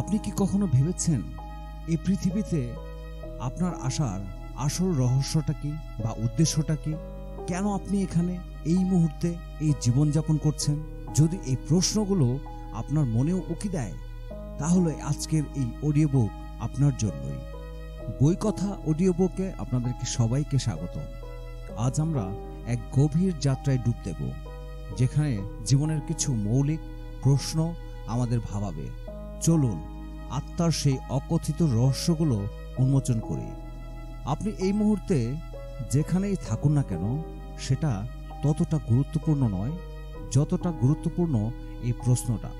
আপনি কি কখনো ভেবেছেন এই পৃথিবীতে আপনার আসার আসল রহস্যটা কি বা উদ্দেশ্যটা কি? কেন আপনি এখানে এই মুহূর্তে এই জীবনযাপন করছেন? যদি এই প্রশ্নগুলো আপনার মনেও উকি দেয়, তাহলে আজকের এই অডিও বুক আপনার জন্যই। বই কথা অডিও বুকে আপনাদেরকে সবাইকে স্বাগত। আজ আমরা এক গভীর যাত্রায় ডুব দেব, যেখানে জীবনের কিছু মৌলিক প্রশ্ন আমাদের ভাবাবে। চলুন আত্মার সেই অকথিত রহস্যগুলো উন্মোচন করি। আপনি এই মুহূর্তে যেখানেই থাকুন না কেন, সেটা ততটা গুরুত্বপূর্ণ নয় যতটা গুরুত্বপূর্ণ এই প্রশ্নটা।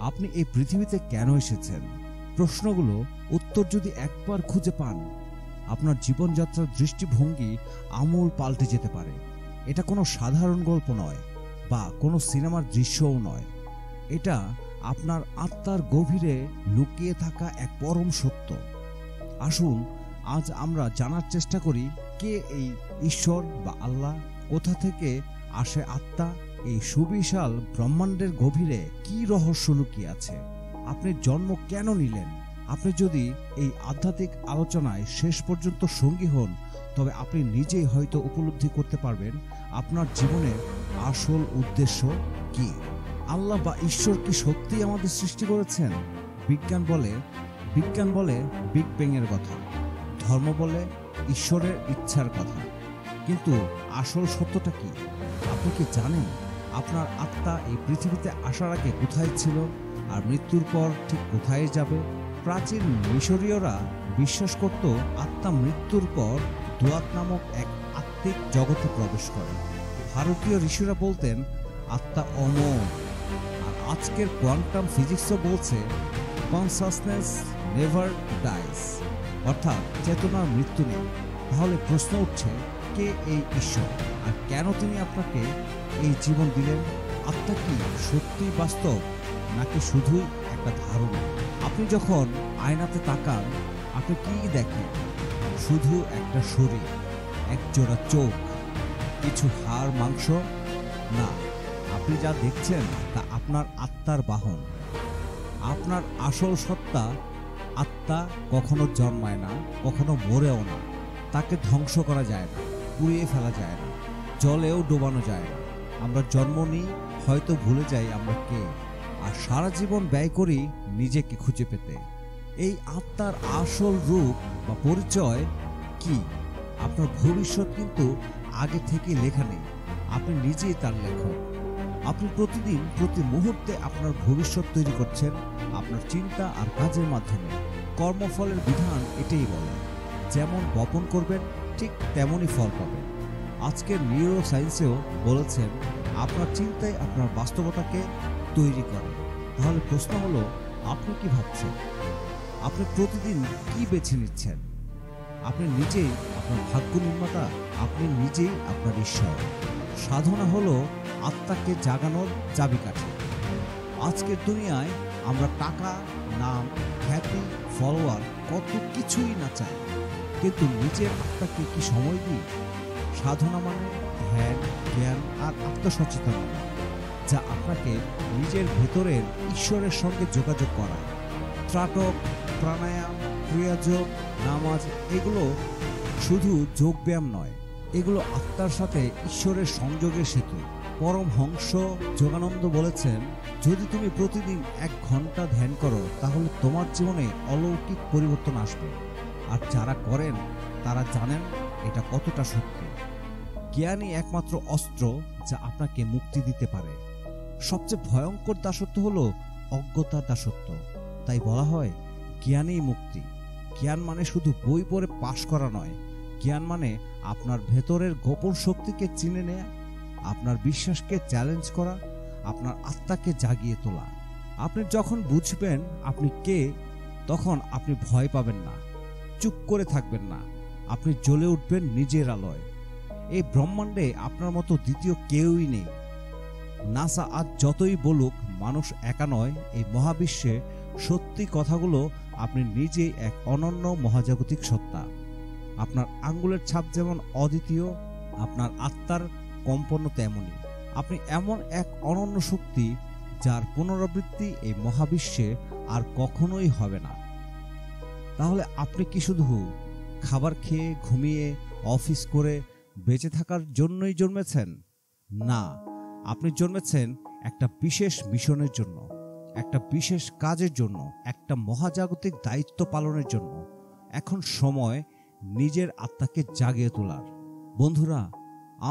আপনি এই পৃথিবীতে কেন এসেছেন? প্রশ্নগুলো উত্তর যদি একবার খুঁজে পান, আপনার জীবনযাত্রার দৃষ্টিভঙ্গি আমূল পাল্টে যেতে পারে। এটা কোনো সাধারণ গল্প নয় বা কোনো সিনেমার দৃশ্যও নয়। এটা আপনার আত্মার গভীরে লুকিয়ে থাকা এক পরম সত্য। আসুন আজ আমরা জানার চেষ্টা করি, কে এই ঈশ্বর বা আল্লাহ, কোথা থেকে আসে আত্মা, এই সুবিশাল ব্রহ্মাণ্ডের গভীরে কি রহস্য লুকিয়ে আছে। আপনি জন্ম কেন নিলেন? আপনি যদি এই আধ্যাত্মিক আলোচনায় শেষ পর্যন্ত সঙ্গী হন, তবে আপনি নিজেই হয়তো উপলব্ধি করতে পারবেন আপনার জীবনের আসল উদ্দেশ্য কি। আল্লাহ বা ঈশ্বর কি সত্যি আমাদের সৃষ্টি করেছেন? বিজ্ঞান বলে বিগ ব্যাং এর কথা, ধর্ম বলে ঈশ্বরের ইচ্ছার কথা, কিন্তু আসল সত্যটা কি? আপনি কি জানেন আপনার আত্মা এই পৃথিবীতে আসার আগে কোথায় ছিল আর মৃত্যুর পর ঠিক কোথায় যাবে? প্রাচীন মিশরীয়রা বিশ্বাস করত আত্মা মৃত্যুর পর দুয়াত নামক এক আত্মিক জগতে প্রবেশ করে। ভারতীয় ঋষিরা বলতেন আত্মা অমর। আর আজকের কোয়ান্টাম ফিজিক্সও বলছে কনসাসনেস নেভার ডাইস, অর্থাৎ চেতনার মৃত্যু নেই। তাহলে প্রশ্ন উঠছে, কে এই ঈশ্বর আর কেন তিনি আপনাকে এই জীবন দিলেন? আত্মা কি সত্যি বাস্তব নাকি শুধুই একটা ধারণা? আপনি যখন আয়নাতে তাকান, আপনি কি দেখেন? শুধু একটা শরীর, এক জোড়া চোখ, কিছু হাড় মাংস? না, আপনি যা দেখছেন তা আপনার আত্মার বাহন, আপনার আসল সত্তা। আত্মা কখনো জন্মায় না, কখনো মরেও না। তাকে ধ্বংস করা যায় না, পুড়িয়ে ফেলা যায় না, জলেও ডোবানো যায় না। আমরা জন্ম নিই, হয়তো ভুলে যাই আমরা কে, আর সারা জীবন ব্যয় করি নিজেকে খুঁজে পেতে। এই আত্মার আসল রূপ বা পরিচয় কি? আপনার ভবিষ্যৎ কিন্তু আগে থেকে লেখা নেই, আপনি নিজেই তার লেখক। আপনি প্রতিদিন প্রতি মুহূর্তে আপনার ভবিষ্যৎ তৈরি করছেন আপনার চিন্তা আর কাজের মাধ্যমে। কর্মফলের বিধান এটাই বলে, যেমন বপন করবেন ঠিক তেমনই ফল পাবেন। আজকের নিউরো সায়েন্সেও বলেছেন আপনার চিন্তাই আপনার বাস্তবতাকে তৈরি করে। তাহলে প্রশ্ন হলো, আপনি কি ভাবছেন? আপনি প্রতিদিন কি বেছে নিচ্ছেন? আপনি নিজেই আপনার ভাগ্য নির্মাতা, আপনি নিজেই আপনার ঈশ্বর। সাধনা হলো আত্মাকে জাগানোর চাবিকাঠি। আজকের দুনিয়ায় আমরা টাকা, নাম, খ্যাতি, ফলোয়ার কত কিছুই না চাই, কিন্তু নিজের আত্মাকে কি সময় দিই? সাধনা মানে ধ্যান, জ্ঞান আর আত্মসচেতনতা, যা আপনাকে নিজের ভেতরের ঈশ্বরের সঙ্গে যোগাযোগ করায়। ত্রাটক, প্রাণায়াম, ক্রিয়াযোগ, নামাজ, এগুলো শুধু যোগব্যায়াম নয়, এগুলো আত্মার সাথে ঈশ্বরের সংযোগের সেতু। পরমহংস যোগানন্দ বলেছেন, যদি তুমি প্রতিদিন 1 ঘন্টা ধ্যান করো, তাহলে তোমার জীবনে অলৌকিক পরিবর্তন আসবে। আর যারা করেন তারা জানেন এটা কতটা সত্যি। জ্ঞানই একমাত্র অস্ত্র যা আপনাকে মুক্তি দিতে পারে। সবচেয়ে ভয়ঙ্কর দাসত্ব হলো অজ্ঞতার দাসত্ব। তাই বলা হয় জ্ঞানেই মুক্তি। জ্ঞান মানে শুধু বই পড়ে পাশ করা নয়, জ্ঞান মানে আপনার ভেতরের গোপন শক্তিকে চিনে নেয়া, আপনার বিশ্বাসকে চ্যালেঞ্জ করা, আপনার আত্মাকে জাগিয়ে তোলা। আপনি যখন বুঝবেন আপনি কে, তখন আপনি ভয় পাবেন না, চুপ করে থাকবেন না, আপনি জ্বলে উঠবেন নিজের আলোয়। এই ব্রহ্মাণ্ডে আপনার মতো দ্বিতীয় কেউই নেই। নাসা আজ যতই বলুক মানুষ একা নয়, এই মহাবিশ্বে সত্যি কথাগুলো আপনি নিজেই এক অনন্য মহাজাগতিক সত্তা। আপনার আঙ্গুলের ছাপ যেমন অদ্বিতীয়, আপনার আত্মার কম্পনও তেমনই। আপনি এমন এক অনন্য শক্তি যার পুনরাবৃত্তি এই মহাবিশ্বে আর কখনোই হবে না। তাহলে আপনি কি শুধু খাবার খেয়ে ঘুমিয়ে অফিস করে বেঁচে থাকার জন্যই জন্মেছেন? না, আপনি জন্মেছেন একটা বিশেষ মিশনের জন্য, একটা বিশেষ কাজের জন্য, একটা মহাজাগতিক দায়িত্ব পালনের জন্য। এখন সময় নিজের আত্মাকে জাগিয়ে তোলার। বন্ধুরা,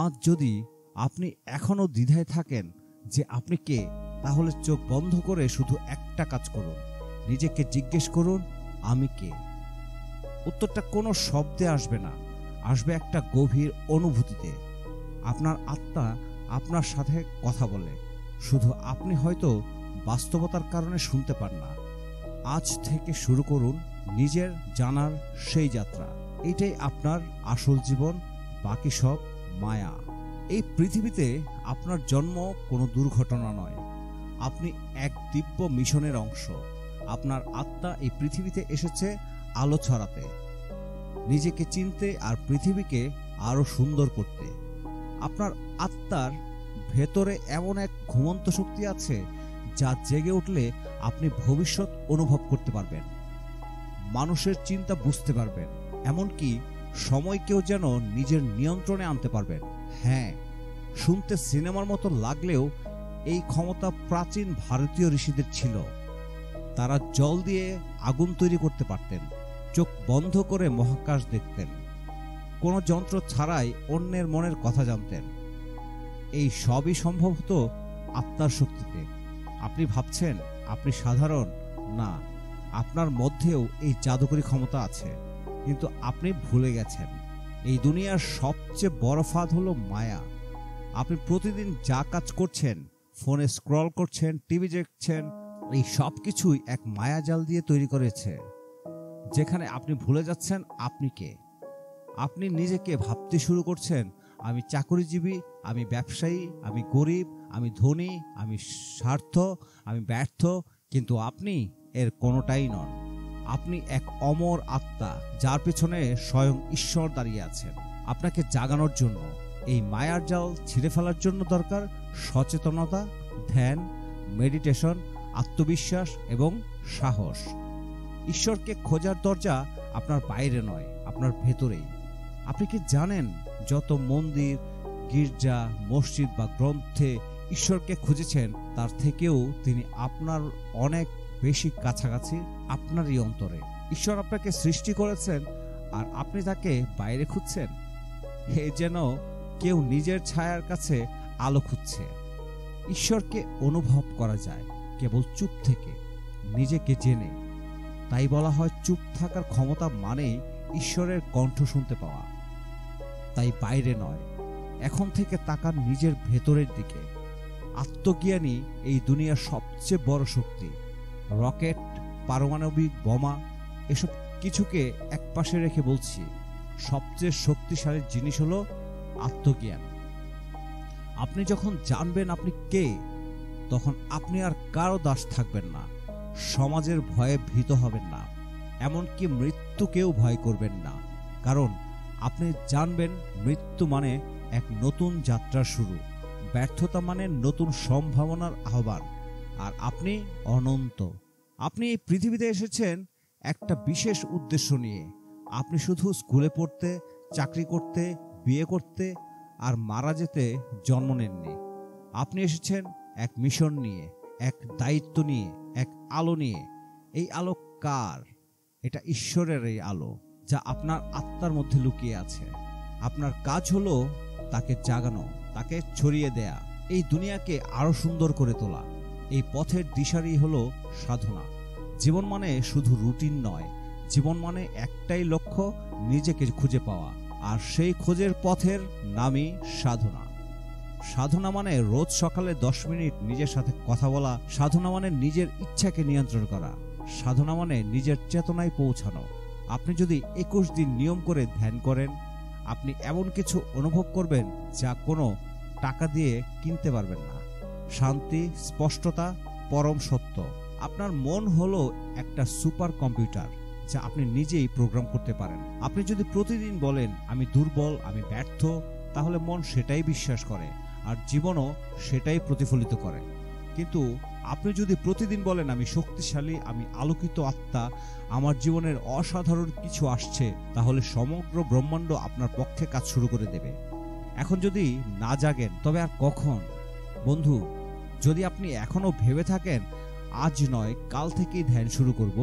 আজ যদি আপনি এখনো দ্বিধায় থাকেন যে আপনি কে, তাহলে চোখ বন্ধ করে শুধু একটা কাজ করুন। নিজেকে জিজ্ঞেস করুন, আমি কে? উত্তরটা কোনো শব্দে আসবে না, আসবে একটা গভীর অনুভূতিতে। আপনার আত্মা আপনার সাথে কথা বলে, শুধু আপনি হয়তো বাস্তবতার কারণে শুনতে পান না। আজ থেকে শুরু করুন নিজের জানার সেই যাত্রা। এটাই আপনার আসল জীবন, বাকি সব মায়া। এই পৃথিবীতে আপনার জন্ম কোনো দুর্ঘটনা নয়, আপনি এক দিব্য মিশনের অংশ। আপনার আত্মা এই পৃথিবীতে এসেছে আলো ছড়াতে, নিজেকে চিনতে আর পৃথিবীকে আরো সুন্দর করতে। আপনার আত্মার ভেতরে এমন এক ঘুমন্ত শক্তি আছে যা জেগে উঠলে আপনি ভবিষ্যৎ অনুভব করতে পারবেন, মানুষের চিন্তা বুঝতে পারবেন, এমনকি সময়কেও যেন নিজের নিয়ন্ত্রণে আনতে পারবেন। হ্যাঁ, শুনতে সিনেমার মতো লাগলেও এই ক্ষমতা প্রাচীন ভারতীয় ঋষিদের ছিল। তারা জল দিয়ে আগুন তৈরি করতে পারতেন, চোখ বন্ধ করে মহাকাশ দেখতেন, কোনো যন্ত্র ছাড়াই অন্যের মনের কথা জানতেন। এই সবই সম্ভব হতো আত্মার শক্তিতে। আপনি ভাবছেন আপনি সাধারণ? না, আপনার মধ্যেও এই জাদুকরী ক্ষমতা আছে, কিন্তু আপনি ভুলে গেছেন এই দুনিয়ার সবচেয়ে বড় ফাঁদ হলো মায়া। আপনি প্রতিদিন যা কাজ করছেন, ফোনে স্ক্রল করছেন, টিভি দেখছেন, এই সব কিছুই এক মায়াজাল দিয়ে তৈরি করেছে, যেখানে আপনি ভুলে যাচ্ছেন আপনি কে। আপনি নিজেকে ভাবতে শুরু করছেন, আমি চাকরিজীবী, আমি ব্যবসায়ী, আমি গরিব, আমি ধনী, আমি স্বার্থ, আমি ব্যর্থ। কিন্তু আপনি এর কোনোটাই নন। আপনি এক অমর আত্মা, যার পেছনে স্বয়ং ঈশ্বর দাঁড়িয়ে আছেন আপনাকে জাগানোর জন্য। এই মায়ার জাল ছিঁড়ে ফেলার জন্য দরকার সচেতনতা, ধ্যান, মেডিটেশন, আত্মবিশ্বাস এবং সাহস। ঈশ্বরকে খোঁজার দরজা আপনার বাইরে নয়, আপনার ভেতরেই। আপনি কি জানেন, যত মন্দির, গির্জা, মসজিদ বা গ্রন্থে ঈশ্বরকে খুঁজেছেন, তার থেকেও তিনি আপনার অনেক বেশি কাছাকাছি, আপনারই অন্তরে। ঈশ্বর আপনাকে সৃষ্টি করেছেন আর আপনি তাকে বাইরে খুঁজছেন। হে যেন কেউ নিজের ছায়ার কাছে আলো খুঁজছে। ঈশ্বরকে অনুভব করা যায় কেবল চুপ থেকে, নিজেকে জেনে। তাই বলা হয় চুপ থাকার ক্ষমতা মানেই ঈশ্বরের কণ্ঠ শুনতে পাওয়া। তাই বাইরে নয়, এখন থেকে তাকান নিজের ভেতরের দিকে। আত্মজ্ঞানী এই দুনিয়ার সবচেয়ে বড় শক্তি। রকেট, পারমাণবিক বোমা, এসব কিছুকে একপাশে রেখে বলছি, সবচেয়ে শক্তিশালী জিনিস হলো আত্মজ্ঞান। আপনি যখন জানবেন আপনি কে, তখন আপনি আর কারো দাস থাকবেন না, সমাজের ভয়ে ভীত হবেন না, এমনকি মৃত্যুকেও ভয় করবেন না। কারণ আপনি জানবেন মৃত্যু মানে এক নতুন যাত্রার শুরু, ব্যর্থতা মানে নতুন সম্ভাবনার আহ্বান, আর আপনি অনন্ত। আপনি এই পৃথিবীতে এসেছেন একটা বিশেষ উদ্দেশ্য নিয়ে। আপনি শুধু স্কুলে পড়তে, চাকরি করতে, বিয়ে করতে আর মারা যেতে জন্ম নেননি। আপনি এসেছেন এক মিশন নিয়ে, এক দায়িত্ব নিয়ে, এক আলো নিয়ে। এই আলো কার? এটা ঈশ্বরের এই আলো, যা আপনার আত্মার মধ্যে লুকিয়ে আছে। আপনার কাজ হলো তাকে জাগানো, তাকে ছড়িয়ে দেয়া, এই দুনিয়াকে আরো সুন্দর করে তোলা। এই পথের দিশারি হলো সাধনা। জীবন মানে শুধু রুটিন নয়, জীবন মানে একটাই লক্ষ্য, নিজেকে খুঁজে পাওয়া। আর সেই খোঁজের পথের নামই সাধনা। সাধনা মানে রোজ সকালে 10 মিনিট নিজের সাথে কথা বলা। সাধনা মানে নিজের ইচ্ছাকে নিয়ন্ত্রণ করা। সাধনা মানে নিজের চেতনায় পৌঁছানো। আপনি যদি 21 দিন নিয়ম করে ধ্যান করেন, আপনি এমন কিছু অনুভব করবেন যা কোনো টাকা দিয়ে কিনতে পারবেন না। শান্তি, স্পষ্টতা, পরম সত্য। আপনার মন হলো একটা সুপার কম্পিউটার যা আপনি নিজেই প্রোগ্রাম করতে পারেন। আপনি যদি প্রতিদিন বলেন আমি দুর্বল, আমি ব্যর্থ, তাহলে মন সেটাই বিশ্বাস করে আর জীবনও সেটাই প্রতিফলিত করে। কিন্তু আপনি যদি প্রতিদিন বলেন আমি শক্তিশালী, আমি আলোকিত আত্মা, আমার জীবনের অসাধারণ কিছু আসছে, তাহলে সমগ্র ব্রহ্মাণ্ড আপনার পক্ষে কাজ শুরু করে দেবে। এখন যদি না জাগেন তবে আর কখন? বন্ধু, যদি আপনি এখনো ভেবে থাকেন আজ নয় কাল থেকেই ধ্যান শুরু করব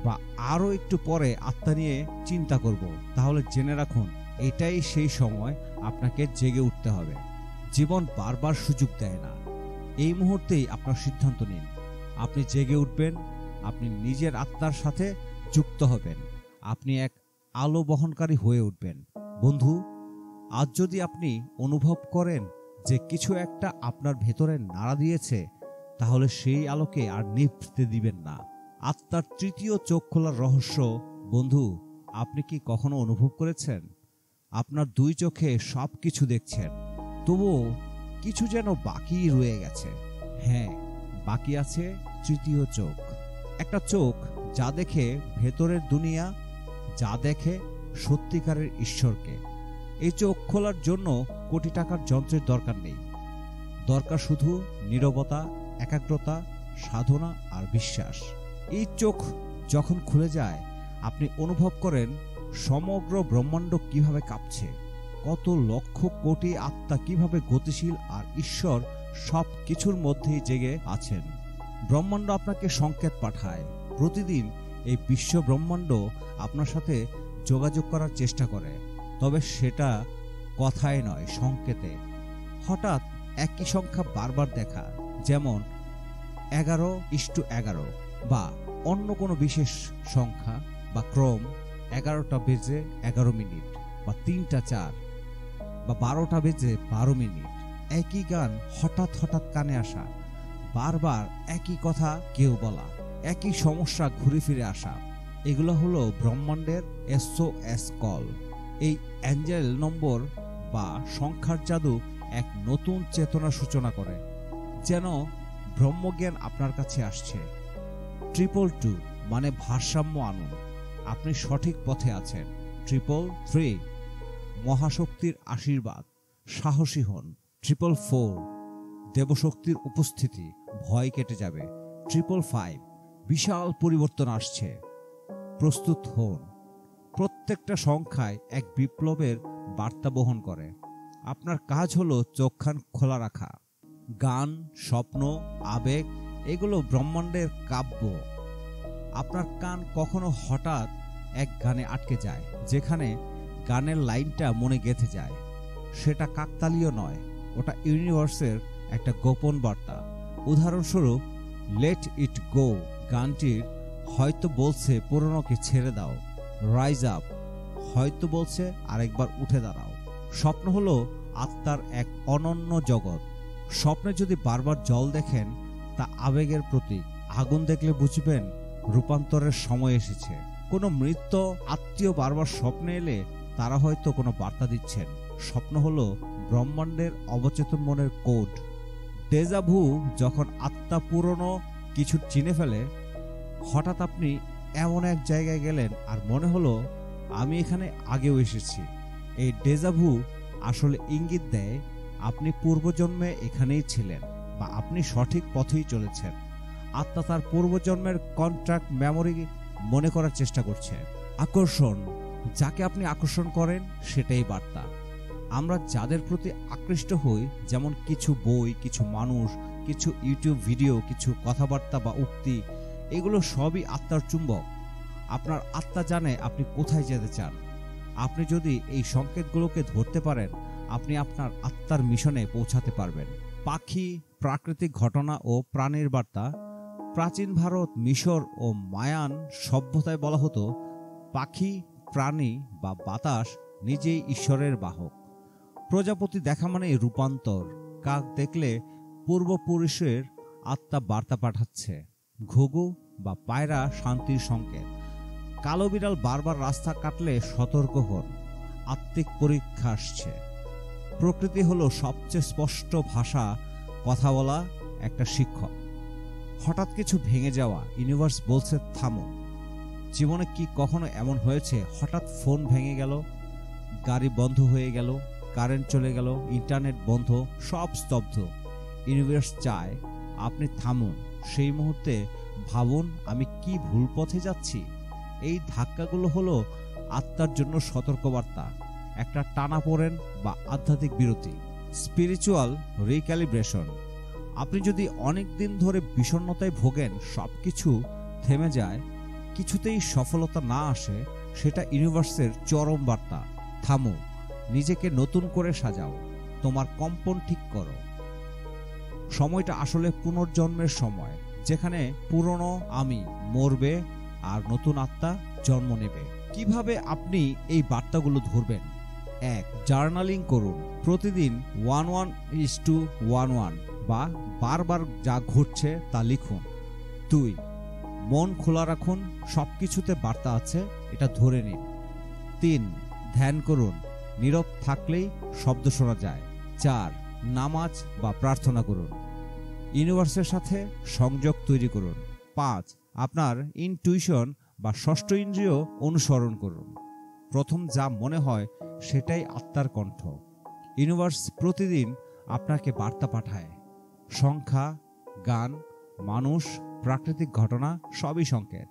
বা আরো একটু পরে আত্মা নিয়ে চিন্তা করব, তাহলে জেনে রাখুন এটাই সেই সময় আপনাকে জেগে উঠতে হবে। জীবন বারবার সুযোগ দেয় না। এই মুহূর্তেই আপনার সিদ্ধান্ত নিন। আপনি জেগে উঠবেন, আপনি নিজের আত্মার সাথে যুক্ত হবেন, আপনি এক আলো বহনকারী হয়ে উঠবেন। বন্ধু, আজ যদি আপনি অনুভব করেন যে কিছু একটা আপনার ভেতরে নাড়া দিয়েছে, তাহলে সেই আলোকে আর নিভতে দিবেন না। আত্মার তৃতীয় চোখ খোলার রহস্য, বন্ধু, আপনি কি কখনো অনুভব করেছেন আপনার দুই চোখে সব কিছু দেখছেন, তবুও কিছু যেন বাকি রয়ে গেছে? হ্যাঁ, বাকি আছে তৃতীয় চোখ। একটা চোখ যা দেখে ভেতরের দুনিয়া, যা দেখে সত্যিকারের ঈশ্বরকে। এই চোখ খোলার জন্য কোটি টাকার যন্ত্রের দরকার নেই, দরকার শুধু নীরবতা, একাগ্রতা, সাধনা আর বিশ্বাস। এই চোখ যখন খুলে যায়, আপনি অনুভব করেন সমগ্র ব্রহ্মাণ্ড কিভাবে কাঁপছে, কত লক্ষ কোটি আত্মা কিভাবে গতিশীল, আর ঈশ্বর সব কিছুর মধ্যেই জেগে আছেন। ব্রহ্মাণ্ড আপনাকে সংকেত পাঠায়। প্রতিদিন এই বিশ্ব ব্রহ্মাণ্ড আপনার সাথে যোগাযোগ করার চেষ্টা করে, তবে সেটা কথায় নয়, সংকেতে। হঠাৎ একই সংখ্যা বারবার দেখা, যেমন 11:11 বা অন্য কোনো বিশেষ সংখ্যা বা ক্রম, 11টা বেজে 11 মিনিট বা 3টা 4 বা 12টা বেজে 12 মিনিট। একই গান হঠাৎ হঠাৎ কানে আসা, বারবার একই কথা কেউ বলা, একই সমস্যা ঘুরে ফিরে আসা, এগুলো হলো ব্রহ্মাণ্ডের SOS কল। এই অ্যাঞ্জেল নম্বর বা সংখ্যার জাদু এক নতুন চেতনার সূচনা করে, যেন ব্রহ্মজ্ঞান আপনার কাছে আসছে। 222 মানে ভারসাম্য আনুন, আপনি সঠিক পথে আছেন। 333 মহাশক্তির আশীর্বাদ, সাহসী হন। 444 দেবশক্তির উপস্থিতি, ভয় কেটে যাবে। 555 বিশাল পরিবর্তন আসছে, প্রস্তুত হন। প্রত্যেকটা সংখ্যায় এক বিপ্লবের বার্তা বহন করে। আপনার কাজ হলো চোখখান খোলা রাখা। গান, স্বপ্ন, আবেগ, এগুলো ব্রহ্মাণ্ডের কাব্য। আপনার কান কখনো হঠাৎ এক গানে আটকে যায়, যেখানে গানের লাইনটা মনে গেঁথে যায়। সেটা কাকতালীয় নয়, ওটা ইউনিভার্সের একটা গোপন বার্তা। উদাহরণস্বরূপ, লেট ইট গো গানটির হয়তো বলছে পুরনোকে ছেড়ে দাও। রাইজ আপ হয়তো বলছে আরেকবার উঠে দাঁড়াও। স্বপ্ন হলো আত্মার এক অনন্য জগৎ। স্বপ্নে যদি বারবার জল দেখেন, তা আবেগের প্রতীক। আগুন দেখলে বুঝবেন রূপান্তরের সময় এসেছে। কোনো মৃত আত্মীয় বারবার স্বপ্নে এলে তারা হয়তো কোনো বার্তা দিচ্ছেন। স্বপ্ন হলো ব্রহ্মাণ্ডের অবচেতন মনের কোড। ডেজা ভু যখন আত্মা পুরনো কিছু চিনে ফেলে, হঠাৎ আপনি এমন এক জায়গায় গেলেন আর মনে হলো আমি এখানে আগেও এসেছি। এই ডেজা ভু আসলে ইঙ্গিত দেয় আপনি পূর্বজন্মে এখানেই ছিলেন বা আপনি সঠিক পথেই চলেছেন। আত্মা তার পূর্বজন্মের কন্ট্রাক্ট মেমোরি মনে করার চেষ্টা করছে। আকর্ষণ, যাকে আপনি আকর্ষণ করেন সেটাই বার্তা। আমরা যাদের প্রতি আকৃষ্ট হই, যেমন কিছু বই, কিছু মানুষ, কিছু ইউটিউব ভিডিও, কিছু কথাবার্তা বা উক্তি, এগুলো সবই আত্মার চুম্বক। আপনার আত্মা জানে আপনি কোথায় যেতে চান। আপনি যদি এই সংকেতগুলোকে ধরতে পারেন, আপনি আপনার আত্মার মিশনে পৌঁছাতে পারবেন। পাখি, প্রাকৃতিক ঘটনা ও প্রাণীর বার্তা। প্রাচীন ভারত, মিশর ও মায়ান সভ্যতায় বলা হতো পাখি, প্রাণী বা বাতাস নিজেই ঈশ্বরের বাহক। প্রজাপতি দেখা মানে রূপান্তর। কাক দেখলে পূর্বপুরুষের আত্মা বার্তা পাঠাচ্ছে। ঘুঘু বা পায়রা শান্তির সংকেত। কালো বিড়াল বারবার রাস্তা কাটলে সতর্ক হন, আত্মিক পরীক্ষা আসছে। প্রকৃতি হলো সবচেয়ে স্পষ্ট ভাষা কথা বলা একটা শিক্ষক। হঠাৎ কিছু ভেঙে যাওয়া, ইউনিভার্স বলছে থামো। জীবনে কি কখনো এমন হয়েছে হঠাৎ ফোন ভেঙে গেল, গাড়ি বন্ধ হয়ে গেল, কারেন্ট চলে গেল, ইন্টারনেট বন্ধ, সব স্তব্ধ? ইউনিভার্স চায় আপনি থামুন, সেই মুহূর্তে ভাবুন, আমি কি ভুল পথে যাচ্ছি? এই ধাক্কাগুলো হলো আত্মার জন্য সতর্কবার্তা, একটা টানাপোড়েন বা আধ্যাত্মিক বিরতি, স্পিরিচুয়াল রিক্যালিব্রেশন। আপনি যদি অনেক দিন ধরে বিষণ্ণতায় ভোগেন, সবকিছু থেমে যায়, কিছুতেই সফলতা না আসে, সেটা ইউনিভার্সের চরম বার্তা। থামো, নিজেকে নতুন করে সাজাও, তোমার কম্পন ঠিক করো। সময়টা আসলে পুনর্জন্মের সময়, যেখানে পুরনো আমি মরবে আর নতুন আত্মা জন্ম নেবে। কিভাবে আপনি এই বার্তাগুলো ধরবেন? 1. জার্নালিং করুন। প্রতিদিন 11:11 বা বারবার যা ঘটছে তা লিখুন। 2. মন খোলা রাখুন, সবকিছুতে বার্তা আছে, এটা ধরে নিন। 3. ধ্যান করুন, নীরব থাকলেই শব্দ শোনা যায়। 4. নামাজ বা প্রার্থনা করুন, ইউনিভার্সের সাথে সংযোগ তৈরি করুন। 5. আপনার ইনটুইশন বা ষষ্ঠ ইন্দ্রিয় অনুসরণ করুন। প্রথম যা মনে হয় সেটাই আত্মার কণ্ঠ। ইউনিভার্স প্রতিদিন আপনাকে বার্তা পাঠায়, সংখ্যা, গান, মানুষ, প্রাকৃতিক ঘটনা, সবই সংকেত।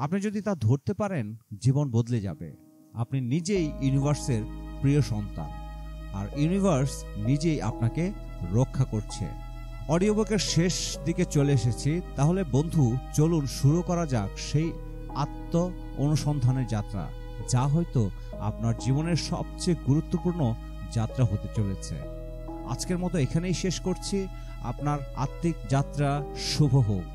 আপনি যদি তা ধরতে পারেন, জীবন বদলে যাবে। আপনি নিজেই ইউনিভার্সের প্রিয় সন্তান, আর ইউনিভার্স নিজেই আপনাকে রক্ষা করছে। অডিও বুকের শেষ দিকে চলে এসেছি, তাহলে বন্ধু চলুন শুরু করা যাক সেই আত্ম অনুসন্ধানের যাত্রা, যা হয়তো আপনার জীবনের সবচেয়ে গুরুত্বপূর্ণ যাত্রা হতে চলেছে। আজকের মতো এখানেই শেষ করছি। আপনার আত্মিক যাত্রা শুভ হোক।